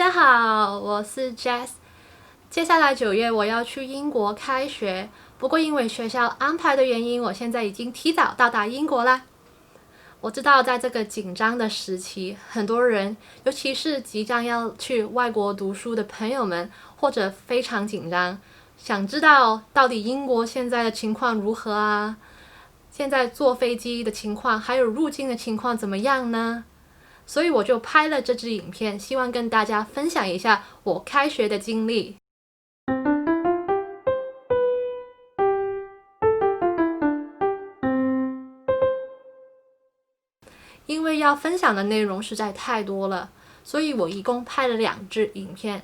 家好，我是 Jess。接下来9月我要去英国开学，不过因为学校安排的原因，我现在已经提早到达英国啦。我知道在这个紧张的时期，很多人，尤其是即将要去外国读书的朋友们，或者非常紧张，想知道到底英国现在的情况如何啊？现在坐飞机的情况，还有入境的情况怎么样呢？所以我就拍了这支影片，希望跟大家分享一下我开学的经历。因为要分享的内容实在太多了，所以我一共拍了2支影片。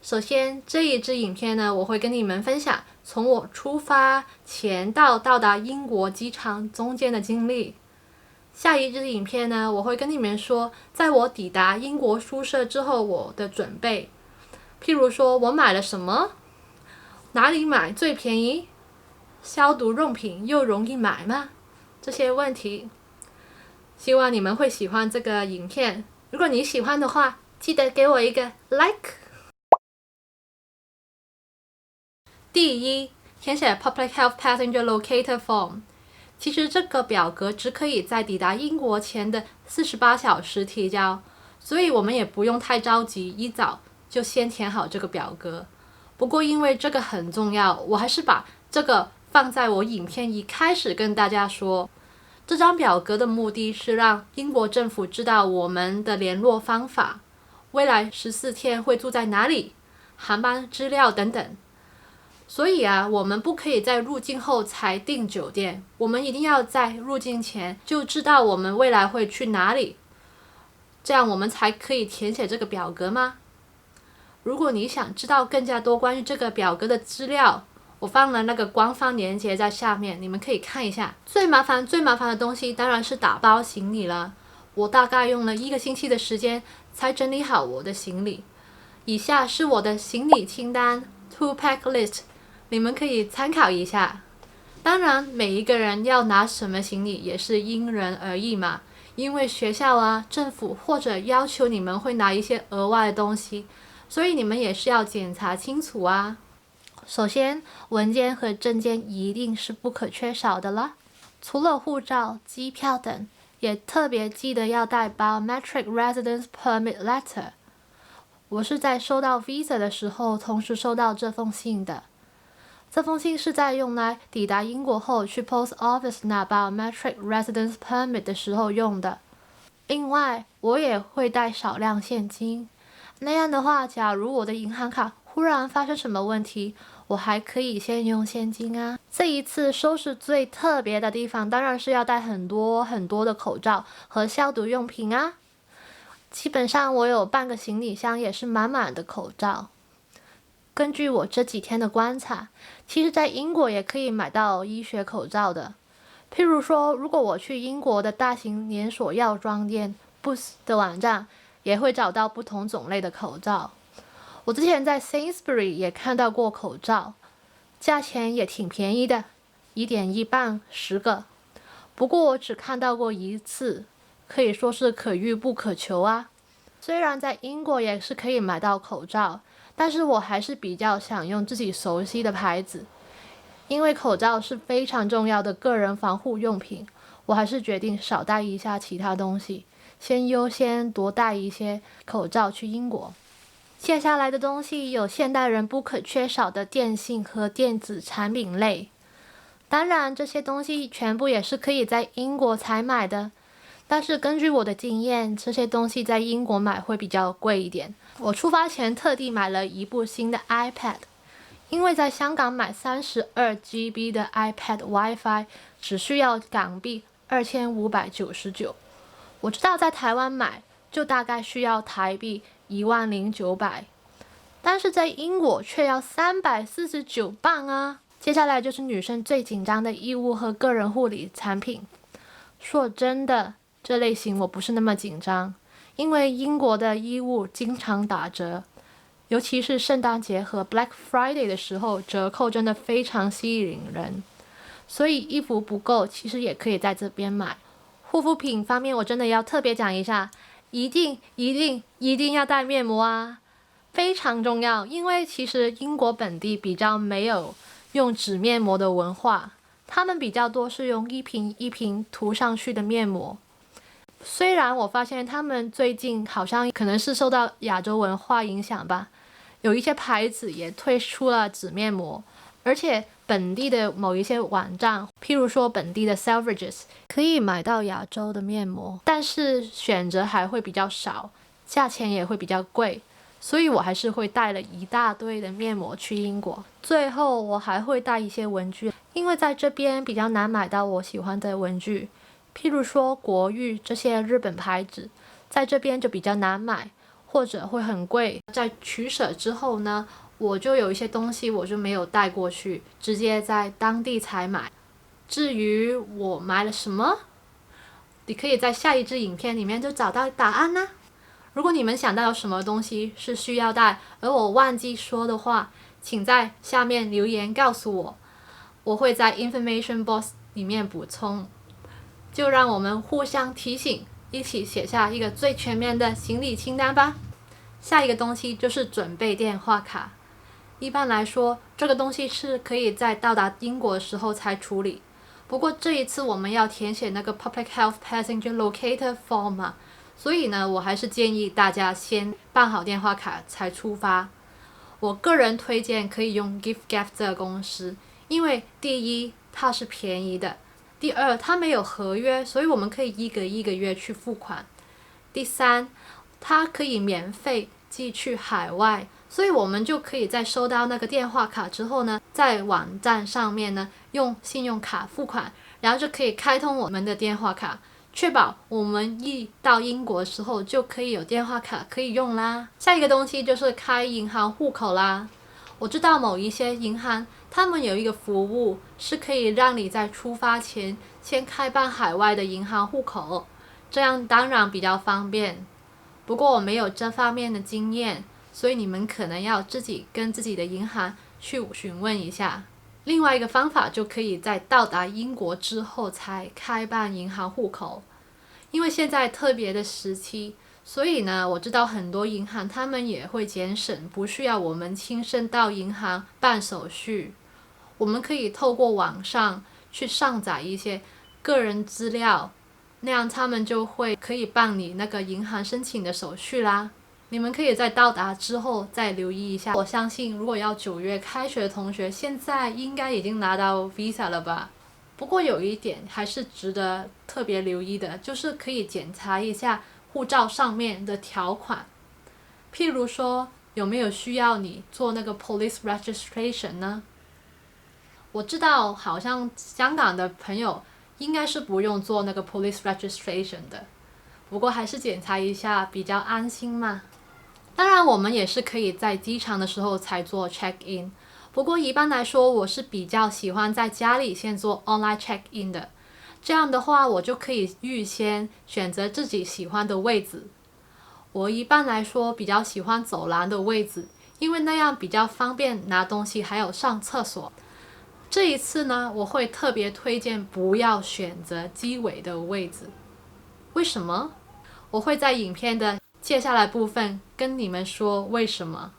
首先这一支影片呢，我会跟你们分享从我出发前到达英国机场中间的经历。下一支影片呢，我会跟你们说，在我抵达英国宿舍之后我的准备，譬如说我买了什么，哪里买最便宜，消毒用品又容易买吗？这些问题，希望你们会喜欢这个影片。如果你喜欢的话，记得给我一个 like。第一，填写 Public Health Passenger Locator Form。其实这个表格只可以在抵达英国前的48小时提交，所以我们也不用太着急，一早就先填好这个表格。不过因为这个很重要，我还是把这个放在我影片一开始跟大家说。这张表格的目的是让英国政府知道我们的联络方法，未来14天会住在哪里，航班资料等等。所以我们不可以在入境后才订酒店，我们一定要在入境前就知道我们未来会去哪里，这样我们才可以填写这个表格吗？如果你想知道更加多关于这个表格的资料，我放了那个官方链接在下面，你们可以看一下。最麻烦的东西当然是打包行李了，我大概用了1个星期的时间才整理好我的行李。以下是我的行李清单 To Pack List，你们可以参考一下。当然每一个人要拿什么行李也是因人而异嘛，因为学校政府或者要求你们会拿一些额外的东西，所以你们也是要检查清楚啊。首先文件和证件一定是不可缺少的啦，除了护照、机票等，也特别记得要带 Biometric Residence Permit Letter。 我是在收到 Visa 的时候同时收到这封信的。这封信是在用来抵达英国后去 Post Office 拿 Biometric Residence Permit 的时候用的。另外我也会带少量现金，那样的话假如我的银行卡忽然发生什么问题，我还可以先用现金啊。这一次收拾最特别的地方当然是要带很多的口罩和消毒用品啊。基本上我有半个行李箱也是满满的口罩。根据我这几天的观察，其实在英国也可以买到医学口罩的。譬如说，如果我去英国的大型连锁药妆店 Boots 的网站，也会找到不同种类的口罩。我之前在 Sainsbury 也看到过口罩，价钱也挺便宜的，1.1磅10个。不过我只看到过1次，可以说是可遇不可求啊。虽然在英国也是可以买到口罩，但是我还是比较想用自己熟悉的牌子，因为口罩是非常重要的个人防护用品，我还是决定少带一下其他东西，先优先多带一些口罩去英国。接下来的东西有现代人不可缺少的电信和电子产品类，当然这些东西全部也是可以在英国才买的，但是根据我的经验，这些东西在英国买会比较贵一点。我出发前特地买了一部新的 iPad， 因为在香港买32GB 的 iPad WiFi 只需要港币2599，我知道在台湾买就大概需要台币10900，但是在英国却要349磅啊。接下来就是女生最紧张的衣物和个人护理产品。说真的，这类型我不是那么紧张，因为英国的衣物经常打折，尤其是圣诞节和 Black Friday 的时候，折扣真的非常吸引人，所以衣服不够其实也可以在这边买。护肤品方面我真的要特别讲一下，一定要带面膜啊！非常重要，因为其实英国本地比较没有用纸面膜的文化，他们比较多是用一瓶一瓶涂上去的面膜。虽然我发现他们最近好像可能是受到亚洲文化影响吧，有一些牌子也推出了纸面膜，而且本地的某一些网站，譬如说本地的 Selfridges 可以买到亚洲的面膜，但是选择还会比较少，价钱也会比较贵，所以我还是会带了一大堆的面膜去英国。最后我还会带一些文具，因为在这边比较难买到我喜欢的文具，譬如说国誉这些日本牌子，在这边就比较难买，或者会很贵。在取舍之后呢，我就有一些东西我就没有带过去，直接在当地采买。至于我买了什么，你可以在下一支影片里面就找到答案啦。如果你们想到有什么东西是需要带，而我忘记说的话，请在下面留言告诉我，我会在 information box 里面补充。就让我们互相提醒，一起写下一个最全面的行李清单吧。下一个东西就是准备电话卡。一般来说，这个东西是可以在到达英国的时候才处理。不过这一次我们要填写那个 Public Health Passenger Locator Form 嘛，所以呢，我还是建议大家先办好电话卡才出发。我个人推荐可以用 giffgaff 这个公司，因为第一，它是便宜的。第二，它没有合约，所以我们可以一个月去付款。第三，它可以免费寄去海外，所以我们就可以在收到那个电话卡之后呢，在网站上面呢用信用卡付款，然后就可以开通我们的电话卡，确保我们一到英国的时候就可以有电话卡可以用啦。下一个东西就是开银行户口啦。我知道某一些银行他们有一个服务是可以让你在出发前先开办海外的银行户口，这样当然比较方便。不过我没有这方面的经验，所以你们可能要自己跟自己的银行去询问一下。另外一个方法就可以在到达英国之后才开办银行户口，因为现在特别的时期，所以呢，我知道很多银行他们也会节省，不需要我们亲身到银行办手续。我们可以透过网上去上载一些个人资料，那样他们就会可以帮你那个银行申请的手续啦。你们可以在到达之后再留意一下。我相信如果要9月开学的同学，现在应该已经拿到 visa 了吧。不过有一点还是值得特别留意的，就是可以检查一下护照上面的条款，譬如说有没有需要你做那个 police registration 呢？我知道好像香港的朋友应该是不用做那个 police registration 的，不过还是检查一下比较安心嘛。当然我们也是可以在机场的时候才做 check in， 不过一般来说我是比较喜欢在家里先做 online check in 的，这样的话我就可以预先选择自己喜欢的位置。我一般来说比较喜欢走廊的位置，因为那样比较方便拿东西还有上厕所。这一次呢，我会特别推荐不要选择机尾的位置。为什么？我会在影片的接下来部分跟你们说为什么。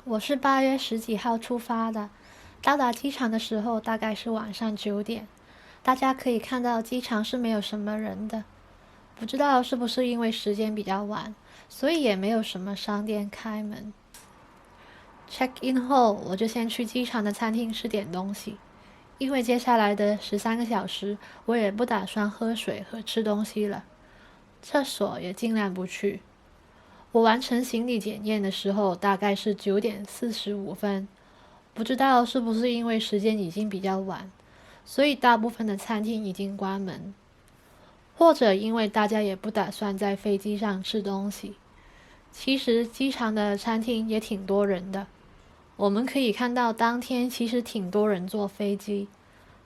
我是8月10几号出发的，到达机场的时候大概是晚上9点。大家可以看到机场是没有什么人的，不知道是不是因为时间比较晚，所以也没有什么商店开门。check in 后，我就先去机场的餐厅吃点东西，因为接下来的13个小时，我也不打算喝水和吃东西了，厕所也尽量不去。我完成行李检验的时候大概是9点45分，不知道是不是因为时间已经比较晚，所以大部分的餐厅已经关门，或者因为大家也不打算在飞机上吃东西。其实机场的餐厅也挺多人的，我们可以看到当天其实挺多人坐飞机，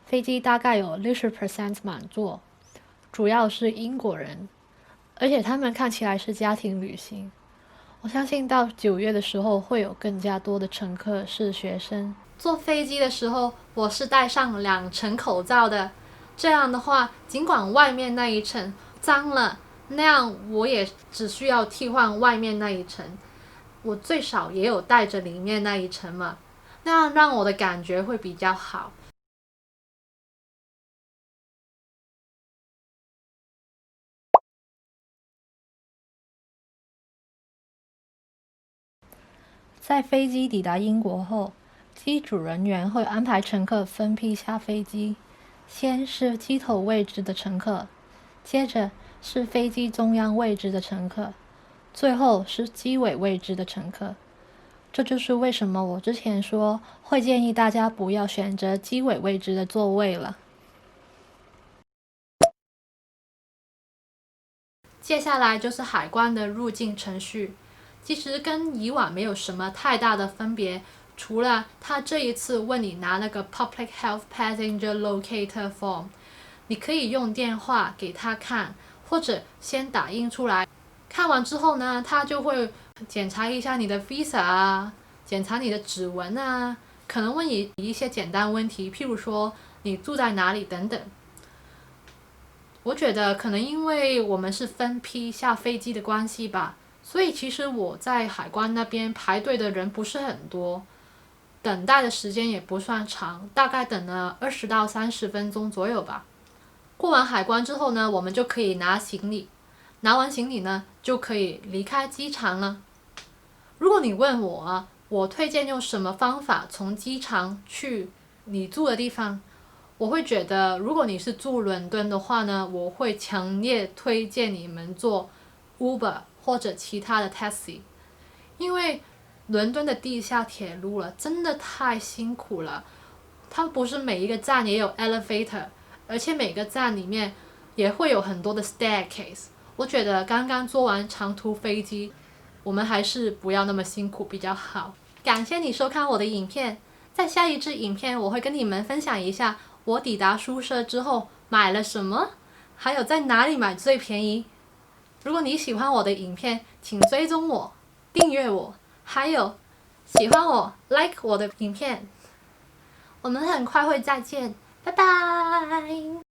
飞机大概有60% 满座，主要是英国人，而且他们看起来是家庭旅行。我相信到9月的时候会有更加多的乘客是学生。坐飞机的时候我是戴上2层口罩的，这样的话尽管外面那一层脏了，那样我也只需要替换外面那一层，我最少也有带着里面那一层嘛，那样让我的感觉会比较好。在飞机抵达英国后，机组人员会安排乘客分批下飞机，先是机头位置的乘客，接着是飞机中央位置的乘客，最后是机尾位置的乘客。这就是为什么我之前说会建议大家不要选择机尾位置的座位了。接下来就是海关的入境程序，其实跟以往没有什么太大的分别，除了他这一次问你拿那个 Public Health Passenger Locator Form， 你可以用电话给他看，或者先打印出来。看完之后呢，他就会检查一下你的 visa 啊，检查你的指纹啊，可能问你一些简单问题，譬如说你住在哪里等等。我觉得可能因为我们是分批下飞机的关系吧，所以其实我在海关那边排队的人不是很多，等待的时间也不算长，大概等了20到30分钟左右吧。过完海关之后呢，我们就可以拿行李，拿完行李呢，就可以离开机场了。如果你问我啊，我推荐用什么方法从机场去你住的地方，我会觉得，如果你是住伦敦的话呢，我会强烈推荐你们坐 Uber 或者其他的 taxi，因为伦敦的地下铁路了，真的太辛苦了。它不是每一个站也有 elevator，而且每个站里面也会有很多的 staircase。我觉得刚刚坐完长途飞机，我们还是不要那么辛苦比较好。感谢你收看我的影片，在下一支影片我会跟你们分享一下我抵达宿舍之后买了什么，还有在哪里买最便宜。如果你喜欢我的影片，请追踪我、订阅我，还有喜欢我 like 我的影片。我们很快会再见，拜拜。